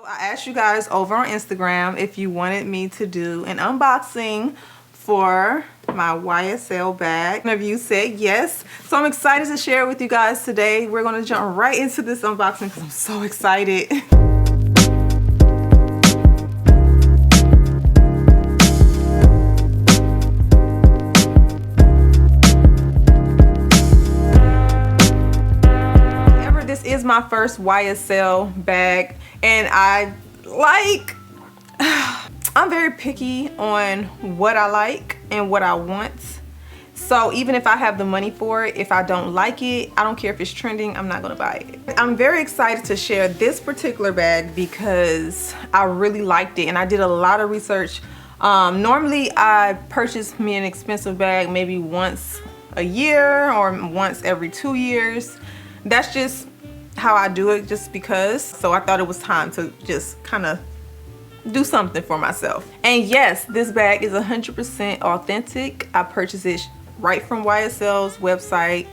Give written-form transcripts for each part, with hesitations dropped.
I asked you guys over on Instagram if you wanted me to do an unboxing for my YSL bag. One of you said yes, so I'm excited to share it with you guys today. We're going to jump right into this unboxing because I'm so excited. This is my first YSL bag, and I'm very picky on what I like and what I want. So even if I have the money for it, if I don't like it, I don't care if it's trending, I'm not gonna buy it. I'm very excited to share this particular bag because I really liked it and I did a lot of research. Normally I purchase me an expensive bag maybe once a year or once every 2 years. That's just how I do it, just because. So I thought it was time to just kind of do something for myself. And yes, this bag is 100% authentic. I purchased it right from YSL's website.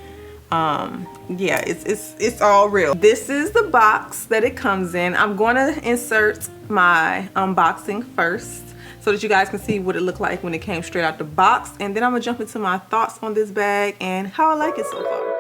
Yeah, it's all real. This is the box that it comes in. I'm gonna insert my unboxing first so that you guys can see what it looked like when it came straight out the box, and then I'm gonna jump into my thoughts on this bag and how I like it so far.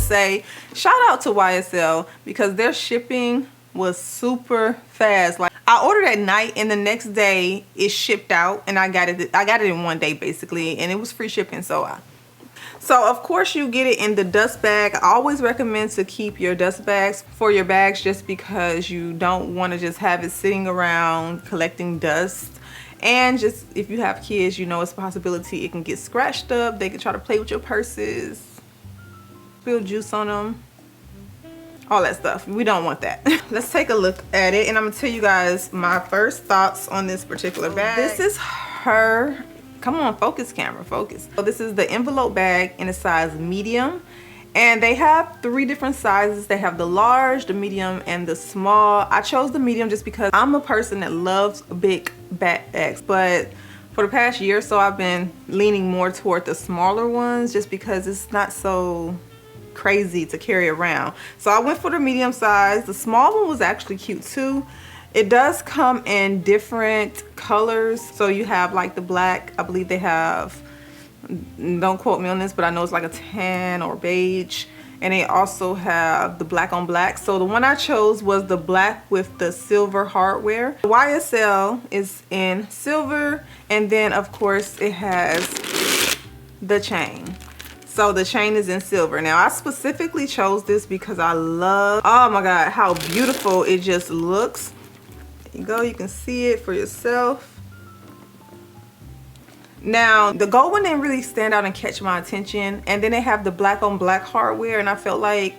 Say shout out to YSL because their shipping was super fast. Like, I ordered at night and the next day it shipped out, and I got it in one day basically, and it was free shipping. So of course you get it in the dust bag. I always recommend to keep your dust bags for your bags, just because you don't want to just have it sitting around collecting dust. And just if you have kids, you know it's a possibility it can get scratched up. They can try to play with your purses, spill juice on them, all that stuff. We don't want that. Let's take a look at it, and I'm gonna tell you guys my first thoughts on this particular bag. This is her, come on, focus camera, focus. So this is the envelope bag in a size medium, and they have 3 different sizes. They have the large, the medium, and the small. I chose the medium just because I'm a person that loves big bags, but for the past year or so I've been leaning more toward the smaller ones just because it's not so crazy to carry around. So I went for the medium size. The small one was actually cute too. It does come in different colors. So you have like the black, I believe they have, don't quote me on this, but I know it's like a tan or beige, and they also have the black on black. So the one I chose was the black with the silver hardware. YSL is in silver, and then of course it has the chain. So the chain is in silver. Now I specifically chose this because I love, oh my god, how beautiful it just looks. There you go, you can see it for yourself. Now the gold one didn't really stand out and catch my attention, and then they have the black on black hardware, and I felt like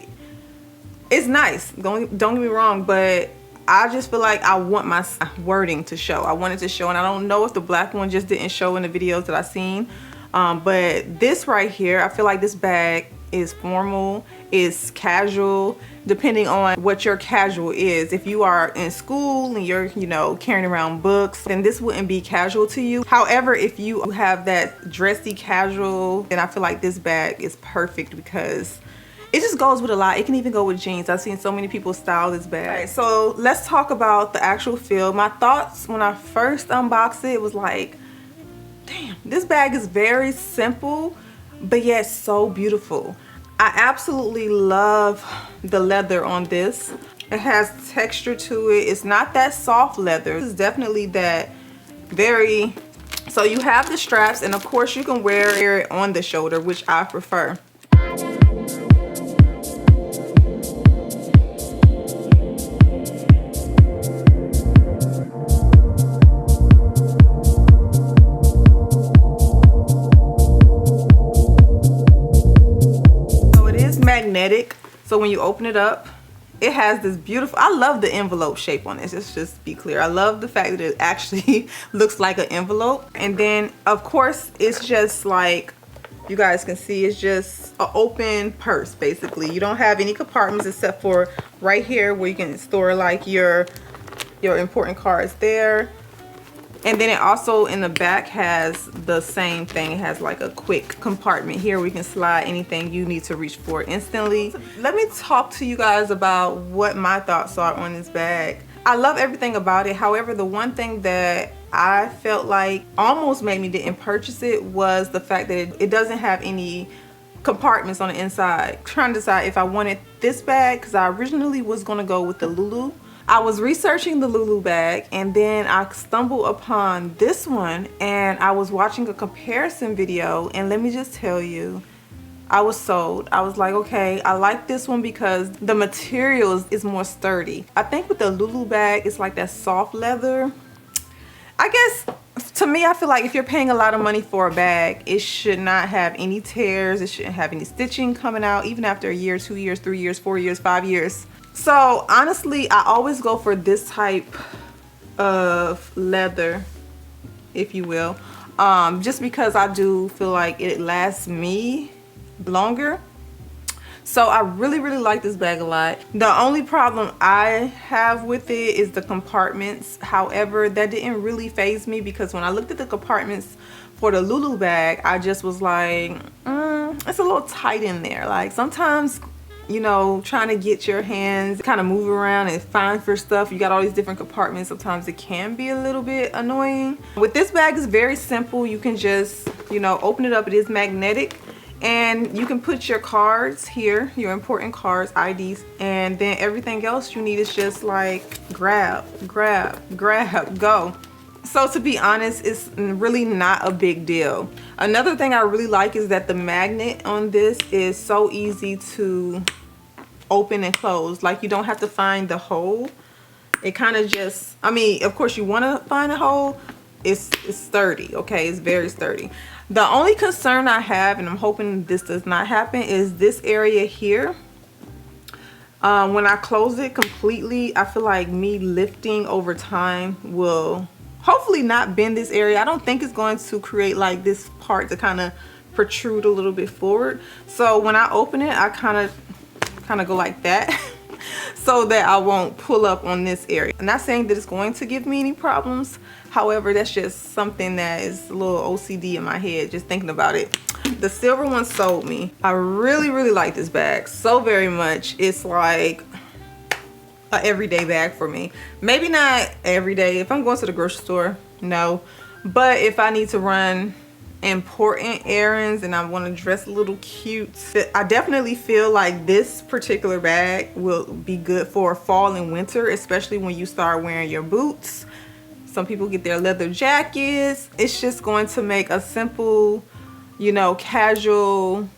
it's nice, don't get me wrong, but I just feel like I want my wording to show. I want it to show, and I don't know if the black one just didn't show in the videos that I seen. But this right here, I feel like this bag is formal, is casual, depending on what your casual is. If you are in school and you're, you know, carrying around books, then this wouldn't be casual to you. However, if you have that dressy casual, then I feel like this bag is perfect because it just goes with a lot. It can even go with jeans. I've seen so many people style this bag. Right, so let's talk about the actual feel. My thoughts when I first unboxed it was like, damn, this bag is very simple, but yet so beautiful. I absolutely love the leather on this. It has texture to it. It's not that soft leather. It's definitely that very, so you have the straps, and of course you can wear it on the shoulder, which I prefer. So when you open it up, it has this beautiful, I love the envelope shape on this. Let's just be clear. I love the fact that it actually looks like an envelope. And then of course it's just like, you guys can see, it's just an open purse basically. You don't have any compartments except for right here where you can store like your important cards there. And then it also in the back has the same thing. It has like a quick compartment here where you can slide anything you need to reach for instantly. Let me talk to you guys about what my thoughts are on this bag. I love everything about it. However, the one thing that I felt like almost made me didn't purchase it was the fact that it doesn't have any compartments on the inside. I'm trying to decide if I wanted this bag because I originally was going to go with the Lulu. I was researching the Lulu bag and then I stumbled upon this one and I was watching a comparison video, and let me just tell you, I was sold. I was like, okay, I like this one because the material is more sturdy. I think with the Lulu bag, it's like that soft leather. I guess to me, I feel like if you're paying a lot of money for a bag, it should not have any tears. It shouldn't have any stitching coming out even after a year, 2 years, 3 years, 4 years, 5 years. So honestly, I always go for this type of leather, if you will, just because I do feel like it lasts me longer. So I really like this bag a lot. The only problem I have with it is the compartments. However, that didn't really faze me because when I looked at the compartments for the Lulu bag, I just was like, it's a little tight in there. Like sometimes, you know, trying to get your hands kind of move around and find for stuff, you got all these different compartments. Sometimes it can be a little bit annoying. With this bag, it's very simple. You can just, you know, open it up. It is magnetic and you can put your cards here, your important cards, IDs, and then everything else you need is just like grab, go. So to be honest, it's really not a big deal. Another thing I really like is that the magnet on this is so easy to open and close. Like you don't have to find the hole. It kind of just, I mean, of course you want to find a hole. It's sturdy, okay? It's very sturdy. The only concern I have, and I'm hoping this does not happen, is this area here. When I close it completely, I feel like me lifting over time will hopefully not bend this area. I don't think it's going to create like this part to kind of protrude a little bit forward. So when I open it, I kind of go like that so that I won't pull up on this area. I'm not saying that it's going to give me any problems. However, that's just something that is a little OCD in my head just thinking about it. The silver one sold me. I really like this bag so very much. It's like an everyday bag for me. Maybe not every day. If I'm going to the grocery store, no. But if I need to run important errands and I want to dress a little cute, I definitely feel like this particular bag will be good for fall and winter, especially when you start wearing your boots. Some people get their leather jackets. It's just going to make a simple, you know, casual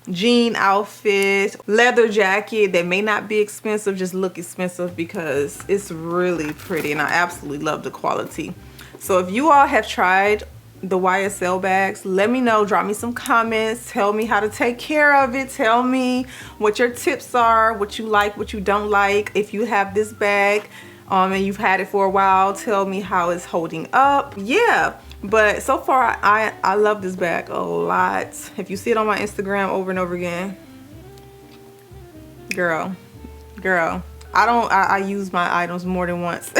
jean outfit, leather jacket that may not be expensive, just look expensive because it's really pretty and I absolutely love the quality. So if you all have tried the YSL bags, let me know. Drop me some comments. Tell me how to take care of it. Tell me what your tips are, what you like, what you don't like. If you have this bag and you've had it for a while, tell me how it's holding up. Yeah, but so far I love this bag a lot. If you see it on my Instagram over and over again, girl, I use my items more than once.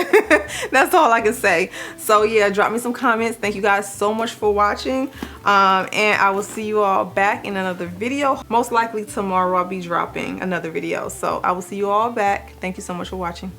That's all I can say. So yeah, drop me some comments. Thank you guys so much for watching, and I will see you all back in another video. Most likely tomorrow I'll be dropping another video, so I will see you all back. Thank you so much for watching.